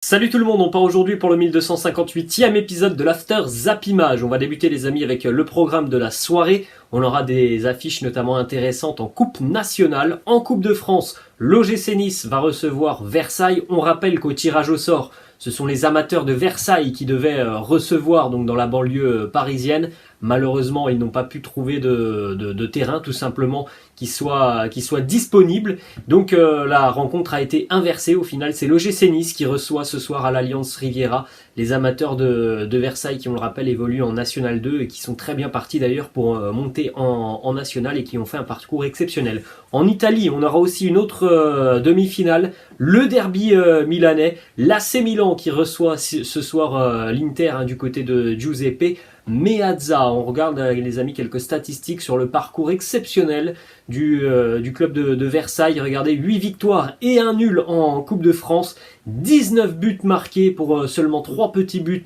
Salut tout le monde, on part aujourd'hui pour le 1258e épisode de l'After Zappimage. On va débuter les amis avec le programme de la soirée. On aura des affiches notamment intéressantes en Coupe nationale. En Coupe de France, l'OGC Nice va recevoir Versailles. On rappelle qu'au tirage au sort, ce sont les amateurs de Versailles qui devaient recevoir donc dans la banlieue parisienne. Malheureusement, ils n'ont pas pu trouver de terrain tout simplement qui soit disponible. Donc la rencontre a été inversée. Au final, c'est l'OGC Nice qui reçoit ce soir à l'Alliance Riviera les amateurs de Versailles qui, on le rappelle, évoluent en National 2 et qui sont très bien partis d'ailleurs pour monter en National et qui ont fait un parcours exceptionnel. En Italie, on aura aussi une autre demi-finale, le derby milanais, l'AC Milan qui reçoit ce soir l'Inter du côté de Giuseppe Meazza. On regarde les amis quelques statistiques sur le parcours exceptionnel du club de Versailles. Regardez, 8 victoires et 1 nul en Coupe de France, 19 buts marqués pour seulement 3 petits buts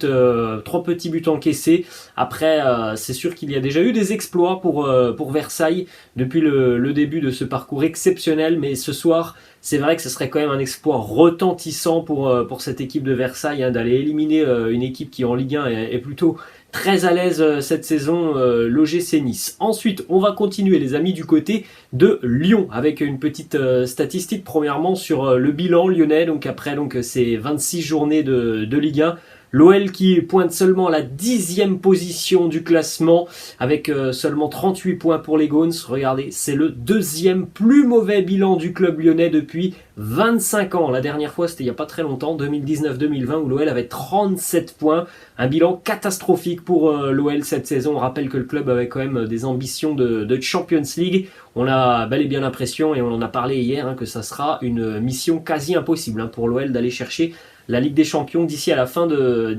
encaissés. Après, c'est sûr qu'il y a déjà eu des exploits pour Versailles depuis le début de ce parcours exceptionnel, mais ce soir, c'est vrai que ce serait quand même un exploit retentissant pour cette équipe de Versailles d'aller éliminer une équipe qui en Ligue 1 est plutôt très à l'aise cette saison, l'OGC Nice. Ensuite, on va continuer les amis du côté de Lyon avec une petite statistique premièrement sur le bilan lyonnais. Donc après ces 26 journées de Ligue 1, l'OL qui pointe seulement à la 10e position du classement avec seulement 38 points pour les Gaunes. Regardez, c'est le deuxième plus mauvais bilan du club lyonnais depuis 25 ans. La dernière fois, c'était il n'y a pas très longtemps, 2019-2020, où l'OL avait 37 points. Un bilan catastrophique pour l'OL cette saison. On rappelle que le club avait quand même des ambitions de Champions League. On a bel et bien l'impression, et on en a parlé hier, que ça sera une mission quasi impossible pour l'OL d'aller chercher la Ligue des Champions d'ici à la fin de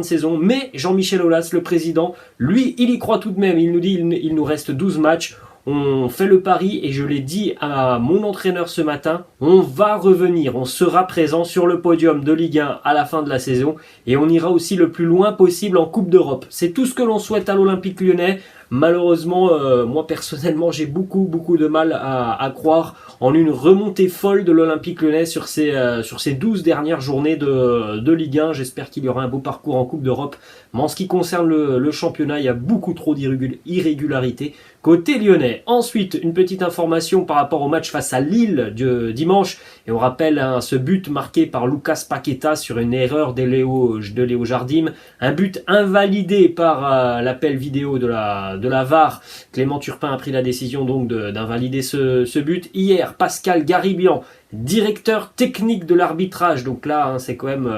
saison. Mais Jean-Michel Aulas, le président, lui, il y croit tout de même. Il nous dit il nous reste 12 matchs. On fait le pari et je l'ai dit à mon entraîneur ce matin, on va revenir, on sera présent sur le podium de Ligue 1 à la fin de la saison et on ira aussi le plus loin possible en Coupe d'Europe. C'est tout ce que l'on souhaite à l'Olympique Lyonnais. Malheureusement, moi personnellement, j'ai beaucoup de mal à croire en une remontée folle de l'Olympique Lyonnais sur ces 12 dernières journées de Ligue 1. J'espère qu'il y aura un beau parcours en Coupe d'Europe. Mais en ce qui concerne le championnat, il y a beaucoup trop d'irrégularités côté lyonnais. Ensuite, une petite information par rapport au match face à Lille de dimanche. Et on rappelle ce but marqué par Lucas Paqueta sur une erreur de Léo Jardim. Un but invalidé par l'appel vidéo de la VAR. Clément Turpin a pris la décision donc d'invalider ce but. Hier, Pascal Garibian, directeur technique de l'arbitrage, donc là c'est quand même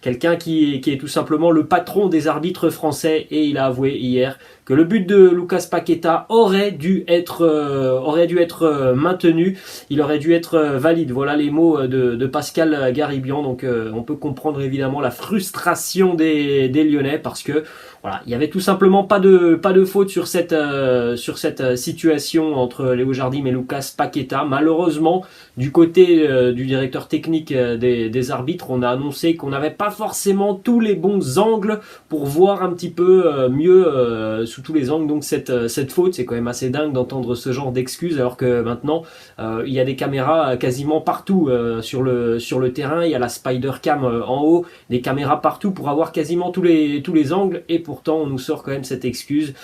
quelqu'un qui est tout simplement le patron des arbitres français, et il a avoué hier que le but de Lucas Paqueta aurait dû être maintenu, il aurait dû être valide. Voilà les mots de Pascal Garibian. Donc on peut comprendre évidemment la frustration des Lyonnais, parce que voilà, il y avait tout simplement pas de faute sur cette situation entre Léo Jardim et Lucas Paqueta. Malheureusement, du côté du directeur technique des arbitres, on a annoncé qu'on n'avait pas forcément tous les bons angles pour voir un petit peu mieux sous tous les angles donc cette faute. C'est quand même assez dingue d'entendre ce genre d'excuses, alors que maintenant il y a des caméras quasiment partout sur le terrain. Il y a la Spider Cam en haut, des caméras partout pour avoir quasiment tous les angles, et pourtant on nous sort quand même cette excuse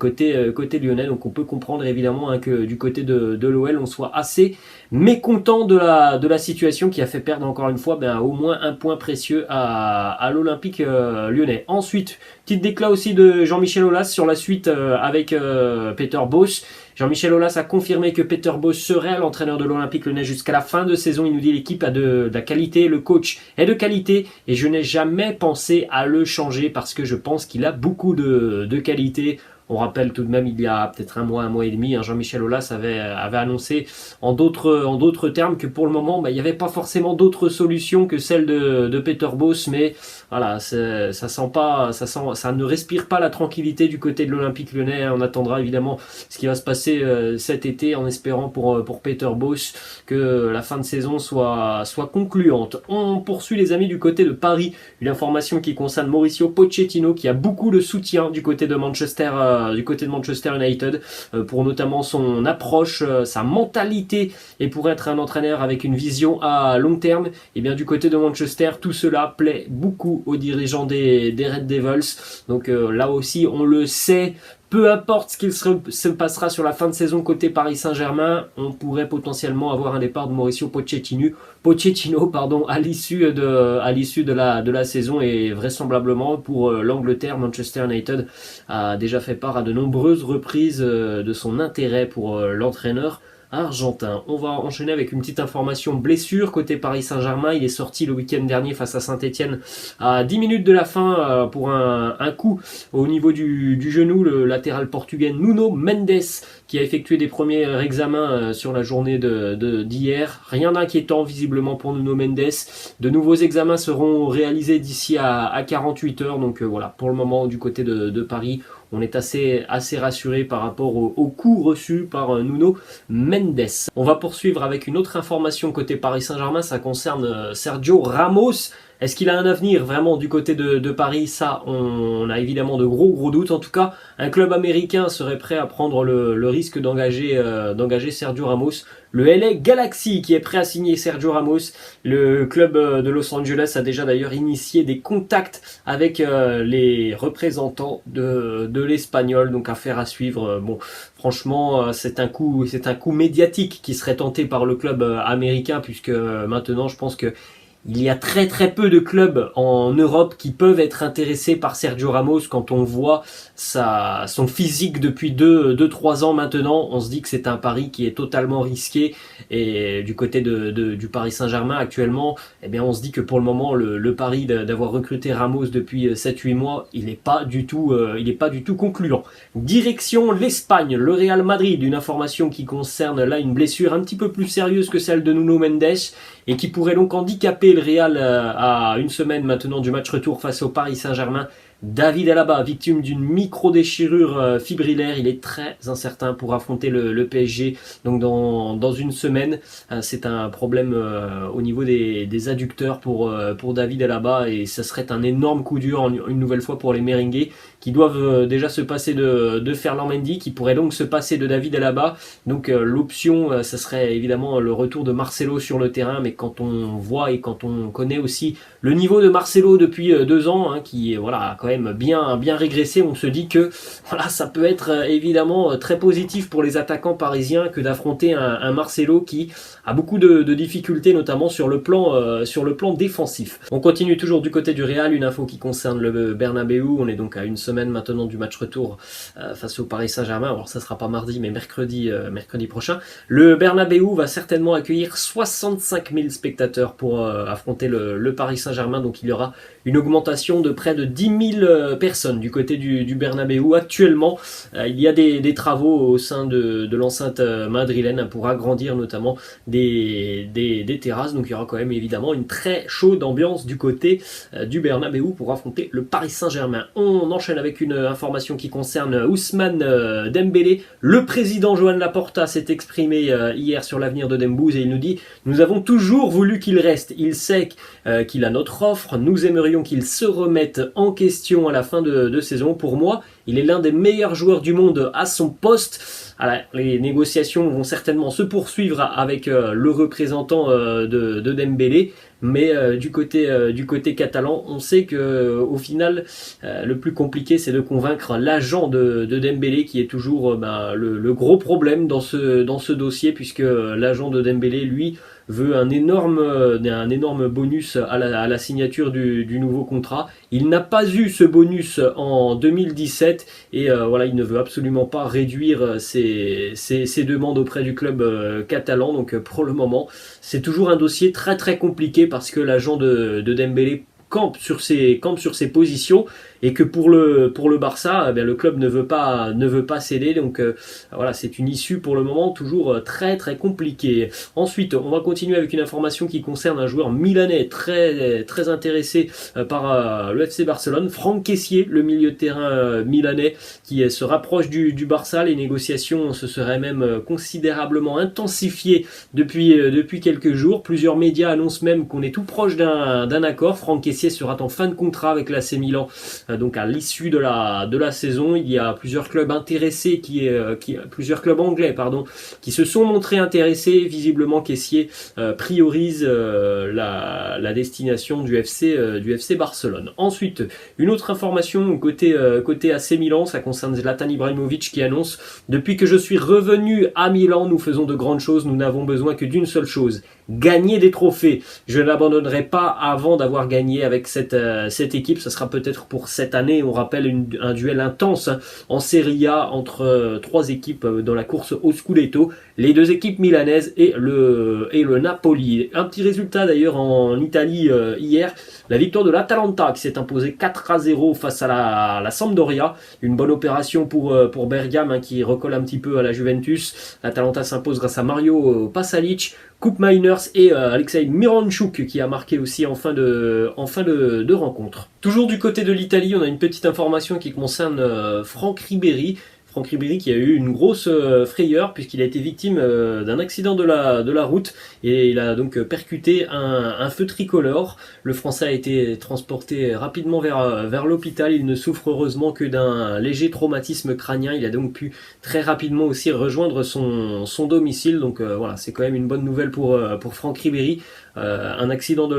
côté lyonnais. Donc on peut comprendre évidemment que du côté de l'OL on soit assez mécontent de la situation qui a fait perdre encore une fois au moins un point précieux à l'Olympique lyonnais. Ensuite, petite déclat aussi de Jean-Michel Aulas sur la suite avec Peter Bosz. Jean-Michel Aulas a confirmé que Peter Bosz serait l'entraîneur de l'Olympique Lyonnais jusqu'à la fin de saison. Il nous dit l'équipe a de la qualité, le coach est de qualité et je n'ai jamais pensé à le changer parce que je pense qu'il a beaucoup de qualité. On rappelle tout de même, il y a peut-être un mois et demi, Jean-Michel Aulas avait annoncé en d'autres termes que pour le moment, il n'y avait pas forcément d'autre solution que celle de Peter Bosz, mais voilà, ça ne respire pas la tranquillité du côté de l'Olympique Lyonnais. On attendra évidemment ce qui va se passer cet été, en espérant pour Peter Bosz que la fin de saison soit concluante. On poursuit les amis du côté de Paris, une information qui concerne Mauricio Pochettino qui a beaucoup de soutien du côté de Manchester du côté de Manchester United, pour notamment son approche, sa mentalité, et pour être un entraîneur avec une vision à long terme. Et bien du côté de Manchester, tout cela plaît beaucoup aux dirigeants des Red Devils. Donc là aussi, on le sait, peu importe ce qu'il se passera sur la fin de saison côté Paris Saint-Germain, on pourrait potentiellement avoir un départ de Mauricio Pochettino à l'issue de la saison, et vraisemblablement pour l'Angleterre, Manchester United a déjà fait part à de nombreuses reprises de son intérêt pour l'entraîneur argentin. On va enchaîner avec une petite information blessure côté Paris Saint-Germain. Il est sorti le week-end dernier face à Saint-Etienne à 10 minutes de la fin pour un coup au niveau du genou. Le latéral portugais Nuno Mendes, qui a effectué des premiers examens sur la journée d'hier. Rien d'inquiétant visiblement pour Nuno Mendes. De nouveaux examens seront réalisés d'ici à 48 heures. Donc voilà, pour le moment du côté de Paris, on est assez rassuré par rapport au coup reçu par Nuno Mendes. On va poursuivre avec une autre information côté Paris Saint-Germain, ça concerne Sergio Ramos. Est-ce qu'il a un avenir vraiment du côté de Paris? Ça, on a évidemment de gros doutes. En tout cas, un club américain serait prêt à prendre le risque d'engager Sergio Ramos. Le LA Galaxy qui est prêt à signer Sergio Ramos. Le club de Los Angeles a déjà d'ailleurs initié des contacts avec les représentants de l'Espagnol. Donc affaire à suivre. Bon, franchement, c'est un coup médiatique qui serait tenté par le club américain, puisque maintenant, je pense que il y a très peu de clubs en Europe qui peuvent être intéressés par Sergio Ramos. Quand on voit son physique depuis 2-3 ans maintenant, on se dit que c'est un pari qui est totalement risqué. Et du côté du Paris Saint-Germain actuellement, eh bien on se dit que pour le moment le pari d'avoir recruté Ramos depuis 7-8 mois, il n'est pas du tout concluant. Direction l'Espagne, le Real Madrid, une information qui concerne là une blessure un petit peu plus sérieuse que celle de Nuno Mendes, et qui pourrait donc handicaper le Real à une semaine maintenant du match retour face au Paris Saint-Germain. David Alaba, victime d'une micro-déchirure fibrillaire, il est très incertain pour affronter le PSG donc dans une semaine. C'est un problème au niveau des adducteurs pour David Alaba, et ça serait un énorme coup dur une nouvelle fois pour les Merengues, qui doivent déjà se passer de Ferland Mendy, qui pourrait donc se passer de David Alaba. Donc l'option, ça serait évidemment le retour de Marcelo sur le terrain, mais quand on voit et quand on connaît aussi le niveau de Marcelo depuis 2 ans, qui a quand même bien régressé, on se dit que ça peut être évidemment très positif pour les attaquants parisiens que d'affronter un Marcelo qui a beaucoup de difficultés, notamment sur le plan défensif. On continue toujours du côté du Real, une info qui concerne le Bernabeu. On est donc à une semaine maintenant du match retour face au Paris Saint-Germain. Alors ça sera pas mardi, mais mercredi prochain. Le Bernabeu va certainement accueillir 65 000 spectateurs pour affronter le Paris Saint-Germain. Donc il y aura une augmentation de près de 10 000 personnes du côté du Bernabeu. Actuellement, il y a des travaux au sein de l'enceinte madrilène pour agrandir notamment des terrasses. Donc il y aura quand même évidemment une très chaude ambiance du côté du Bernabeu pour affronter le Paris Saint-Germain. On enchaîne avec une information qui concerne Ousmane Dembélé. Le président Joan Laporta s'est exprimé hier sur l'avenir de Dembouz, et il nous dit: nous avons toujours voulu qu'il reste. Il sait qu'il a notre offre. Nous aimerions qu'il se remette en question à la fin de saison. Pour moi, il est l'un des meilleurs joueurs du monde à son poste. Alors, les négociations vont certainement se poursuivre avec le représentant de Dembélé, mais du côté catalan, on sait que au final, le plus compliqué, c'est de convaincre l'agent de Dembélé, qui est toujours le gros problème dans ce dossier, puisque l'agent de Dembélé, lui, veut un énorme bonus à la signature du nouveau contrat. Il n'a pas eu ce bonus en 2017, et il ne veut absolument pas réduire ses demandes auprès du club catalan. Donc pour le moment, c'est toujours un dossier très compliqué, parce que l'agent de Dembélé campe sur ses positions, et que pour le Barça, le club ne veut pas céder. Donc c'est une issue pour le moment toujours très compliquée. Ensuite, on va continuer avec une information qui concerne un joueur milanais très intéressé par le FC Barcelone, Franck Kessié, le milieu de terrain milanais, qui se rapproche du Barça. Les négociations se seraient même considérablement intensifiées depuis quelques jours. Plusieurs médias annoncent même qu'on est tout proche d'un accord. Franck Kessié sera en fin de contrat avec l'AC Milan donc à l'issue de la saison. Il y a plusieurs clubs intéressés, plusieurs clubs anglais qui se sont montrés intéressés. Visiblement, Kessié priorise la destination du FC Barcelone. Ensuite, une autre information côté AC Milan, ça concerne Zlatan Ibrahimovic qui annonce: depuis que je suis revenu à Milan, nous faisons de grandes choses, nous n'avons besoin que d'une seule chose: gagner des trophées. Je n'abandonnerai pas avant d'avoir gagné avec cette équipe. Ce sera peut-être pour cette année. On rappelle un duel intense en Serie A entre trois équipes dans la course au Scudetto, les deux équipes milanaises et le Napoli. Un petit résultat d'ailleurs en Italie hier, la victoire de l'Atalanta qui s'est imposée 4-0 face à la Sampdoria. Une bonne opération pour Bergame qui recolle un petit peu à la Juventus. L'Atalanta s'impose grâce à Mario Pasalic, Coupe Miners et Alexei Miranchuk qui a marqué aussi en fin de rencontre. Toujours du côté de l'Italie, on a une petite information qui concerne Franck Ribéry. Franck Ribéry qui a eu une grosse frayeur puisqu'il a été victime d'un accident de la route et il a donc percuté un feu tricolore. Le Français a été transporté rapidement vers l'hôpital. Il ne souffre heureusement que d'un léger traumatisme crânien. Il a donc pu très rapidement aussi rejoindre son domicile. Donc voilà, c'est quand même une bonne nouvelle pour Franck Ribéry. Un accident de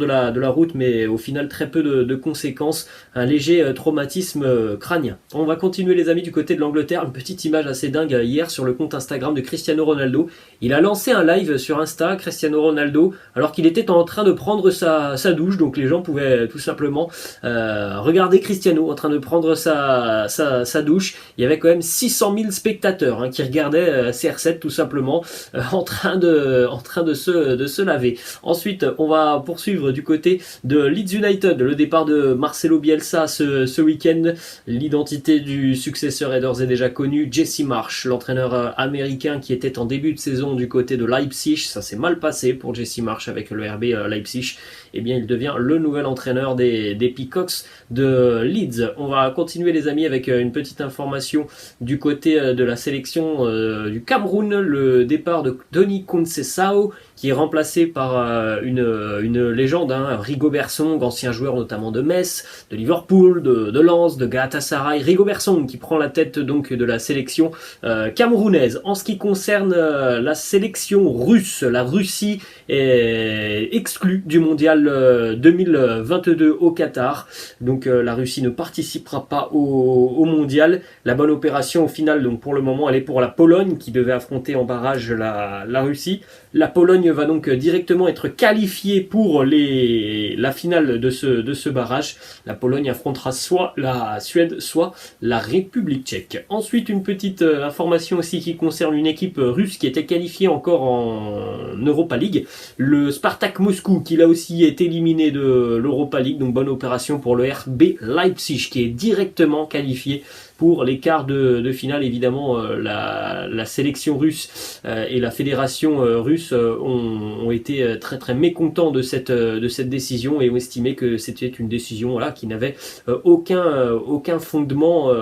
la route, mais au final très peu de conséquences, un léger traumatisme crânien. On va continuer les amis du côté de l'Angleterre, une petite image assez dingue hier sur le compte Instagram de Cristiano Ronaldo. Il a lancé un live sur Insta, Cristiano Ronaldo, alors qu'il était en train de prendre sa douche, donc les gens pouvaient tout simplement regarder Cristiano en train de prendre sa douche. Il y avait quand même 600 000 spectateurs qui regardaient CR7 tout simplement en train de se laver. Ensuite, on va poursuivre du côté de Leeds United, le départ de Marcelo Bielsa ce week-end. L'identité du successeur est d'ores et déjà connue, Jesse Marsch, l'entraîneur américain qui était en début de saison du côté de Leipzig. Ça s'est mal passé pour Jesse Marsch avec le RB Leipzig. Eh bien, il devient le nouvel entraîneur des Peacocks de Leeds. On va continuer les amis avec une petite information du côté de la sélection du Cameroun, le départ de Tony Conceição qui est remplacé par une légende, Rigobert Song, ancien joueur notamment de Metz, de Liverpool, de Lens, de Galatasaray. Rigobert Song qui prend la tête donc de la sélection camerounaise. En ce qui concerne la sélection russe, la Russie est exclue du mondial 2022 au Qatar. Donc la Russie ne participera pas au mondial. La bonne opération au final, donc pour le moment, elle est pour la Pologne qui devait affronter en barrage la Russie. La Pologne va donc directement être qualifiée pour la finale de ce barrage. La Pologne affrontera soit la Suède, soit la République tchèque. Ensuite, une petite information aussi qui concerne une équipe russe qui était qualifiée encore en Europa League. Le Spartak Moscou qui là aussi est éliminé de l'Europa League. Donc bonne opération pour le RB Leipzig qui est directement qualifié pour les quarts de finale. Évidemment, la sélection russe et la fédération russe ont été très très mécontents de cette décision et ont estimé que c'était une décision qui n'avait aucun fondement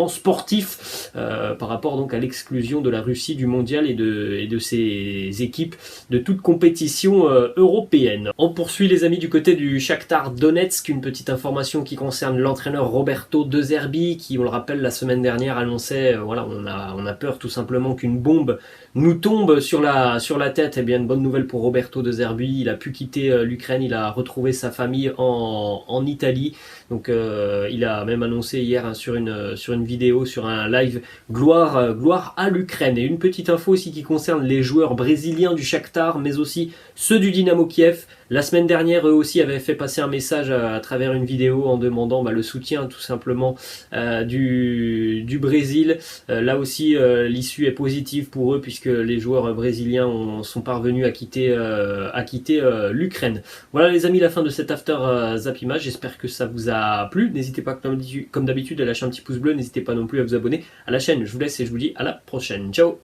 sportif par rapport donc à l'exclusion de la Russie du mondial et de ses équipes de toute compétition européenne. On poursuit les amis du côté du Shakhtar Donetsk, une petite information qui concerne l'entraîneur Roberto De Zerbi qui, on le rappelle, la semaine dernière annonçait, on a peur tout simplement qu'une bombe nous tombe sur la tête. Eh bien, une bonne nouvelle pour Roberto De Zerbi, il a pu quitter l'Ukraine, il a retrouvé sa famille en Italie. Donc il a même annoncé hier sur une vidéo, sur un live, gloire à l'Ukraine. Et une petite info aussi qui concerne les joueurs brésiliens du Shakhtar, mais aussi ceux du Dynamo Kiev. La semaine dernière, eux aussi avaient fait passer un message à travers une vidéo en demandant le soutien tout simplement du Brésil. Là aussi, l'issue est positive pour eux puisque les joueurs brésiliens sont parvenus à quitter l'Ukraine. Voilà les amis, la fin de cet After Zapimage. J'espère que ça vous a plu. N'hésitez pas comme d'habitude à lâcher un petit pouce bleu. N'hésitez pas non plus à vous abonner à la chaîne. Je vous laisse et je vous dis à la prochaine. Ciao.